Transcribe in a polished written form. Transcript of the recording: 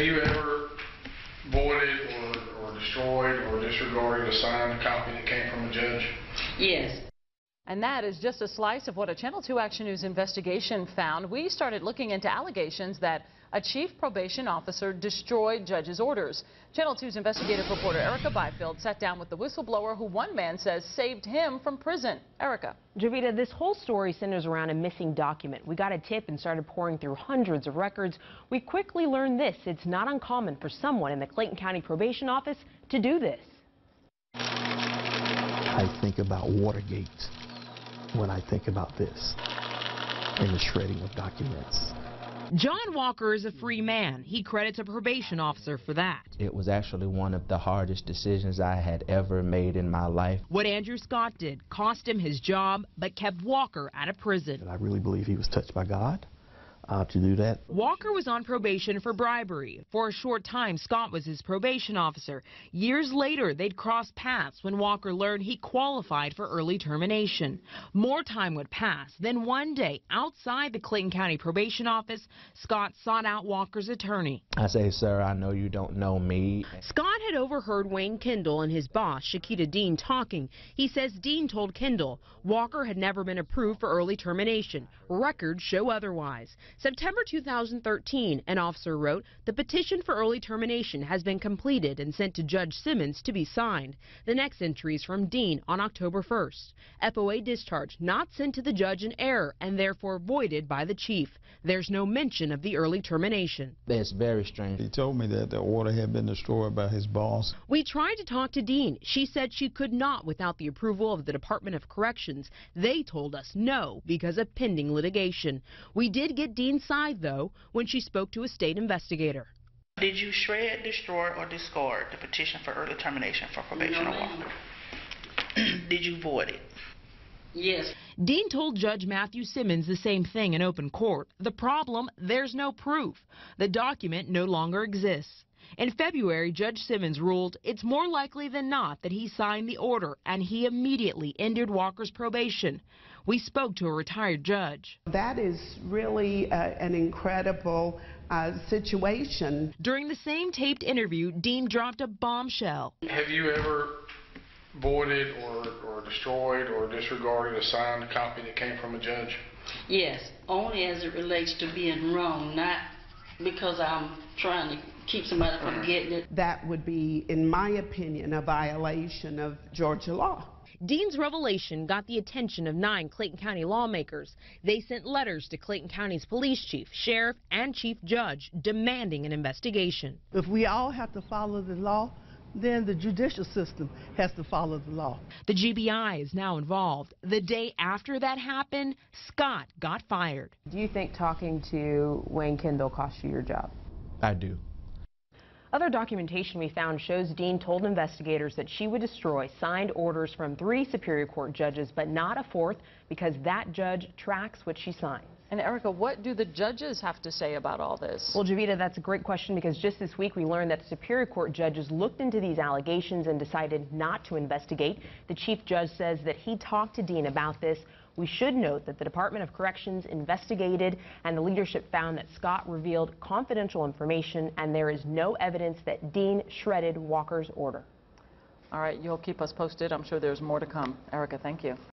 you ever voided or destroyed or disregarded a signed copy that came from a judge? Yes. And that is just a slice of what a Channel 2 Action News investigation found. We started looking into allegations that a chief probation officer destroyed judges' orders. Channel 2's investigative reporter Erica Byfield sat down with the whistleblower who one man says saved him from prison. Erica. Javita, this whole story centers around a missing document. We got a tip and started pouring through hundreds of records. We quickly learned this. It's not uncommon for someone in the Clayton County Probation Office to do this. I think about Watergate when I think about this and the shredding of documents. John Walker is a free man. He credits a probation officer for that. It was actually one of the hardest decisions I had ever made in my life. What Andrew Scott did cost him his job, but kept Walker out of prison. And I really believe he was touched by God to do that. Walker was on probation for bribery. For a short time, Scott was his probation officer. Years later, they'd crossed paths when Walker learned he qualified for early termination. More time would pass. Then one day, outside the Clayton County Probation Office, Scott sought out Walker's attorney. I say, sir, I know you don't know me. Scott had overheard Wayne Kendall and his boss, Shakita Dean, talking. He says Dean told Kendall Walker had never been approved for early termination. Records show otherwise. September 2013, an officer wrote, the petition for early termination has been completed and sent to Judge Simmons to be signed. The next entry is from Dean on October 1st. FOA discharge not sent to the judge in error and therefore voided by the chief. There's no mention of the early termination. It's very strange. He told me that the order had been destroyed by his boss. We tried to talk to Dean. She said she could not without the approval of the Department of Corrections. They told us no because of pending litigation. We did get Dean's side, though, when she spoke to a state investigator. Did you shred, destroy, or discard the petition for early termination for probation or Walker? Did you void it? Yes. Dean told Judge Matthew Simmons the same thing in open court. The problem, there's no proof. The document no longer exists. In February, Judge Simmons ruled it's more likely than not that he signed the order, and he immediately ended Walker's probation. We spoke to a retired judge. That is really an incredible situation. During the same taped interview, Dean dropped a bombshell. Have you ever voided or destroyed or disregarded a signed copy that came from a judge? Yes, only as it relates to being wrong, not because I'm trying to keep somebody from getting it. That would be, in my opinion, a violation of Georgia law. Dean's revelation got the attention of 9 Clayton County lawmakers. They sent letters to Clayton County's police chief, sheriff, and chief judge demanding an investigation. If we all have to follow the law, then the judicial system has to follow the law. The GBI is now involved. The day after that happened, Scott got fired. Do you think talking to Wayne Kendall cost you your job? I do. Other documentation we found shows Dean told investigators that she would destroy signed orders from 3 Superior Court judges, but not a 4th, because that judge tracks what she signs. And Erica, what do the judges have to say about all this? Well, Javita, that's a great question, because just this week we learned that the Superior Court judges looked into these allegations and decided not to investigate. The chief judge says that he talked to Dean about this. We should note that the Department of Corrections investigated, and the leadership found that Scott revealed confidential information, and there is no evidence that Dean shredded Walker's order. All right, you'll keep us posted. I'm sure there's more to come. Erica, thank you.